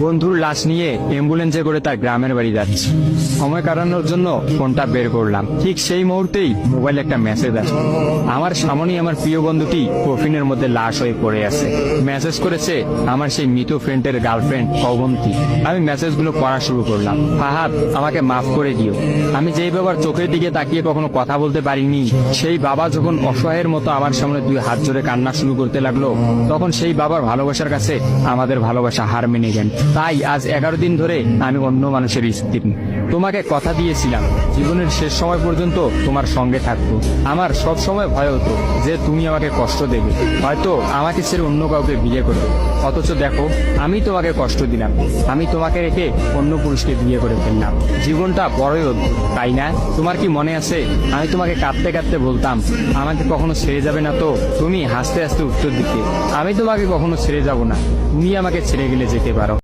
বন্ধুর লাশ নিয়ে অ্যাম্বুলেন্সে করে তার গ্রামের বাড়ি যাচ্ছি। সময় কাটানোর জন্য ফোনটা বের করলাম। ঠিক সেই মুহূর্তেই মোবাইলে একটা মেসেজ আসে। আমার সামনেই আমার প্রিয় বন্ধুটি কফিনের মধ্যে লাশ হয়ে পড়ে আছে। মেসেজ করেছে আমার সেই মৃত ফ্রেন্ডের গার্লফ্রেন্ড অবন্তী। আমি মেসেজগুলো পড়া শুরু করলাম। ফাহাদ, আমাকে মাফ করে দিও। আমি যেই বাবার চোখের দিকে তাকিয়ে কখনো কথা বলতে পারিনি, সেই বাবা যখন অসহায়ের মতো আমার সামনে দুই হাত জোড়ে কান্না শুরু করতে লাগলো, তখন সেই বাবার ভালোবাসার কাছে আমাদের ভালোবাসা হার মেনে গেল। তাই আজ 11 দিন ধরে আমি অন্য মানুষের স্ত্রী। তোমাকে কথা দিয়েছিলাম জীবনের শেষ সময় পর্যন্ত তোমার সঙ্গে থাকবো। আমার সব সময় ভয় হতো যে তুমি আমাকে কষ্ট দেবে, হয়তো আমাকে ছেড়ে অন্য কাউকে বিয়ে করবে। অথচ দেখো, আমি তোমাকে কষ্ট দিলাম, আমি তোমাকে রেখে অন্য পুরুষকে বিয়ে করে ফেললাম। জীবনটা বড়ই অদ্ভুত, তাই না? তোমার কি মনে আছে আমি তোমাকে কাঁদতে কাঁদতে বলতাম আমাকে কখনো ছেড়ে যাবে না? তো তুমি হাসতে হাসতে উত্তর দিতে, আমি তোমাকে কখনো ছেড়ে যাব না, তুমি আমাকে ছেড়ে গেলে যেতে পারো।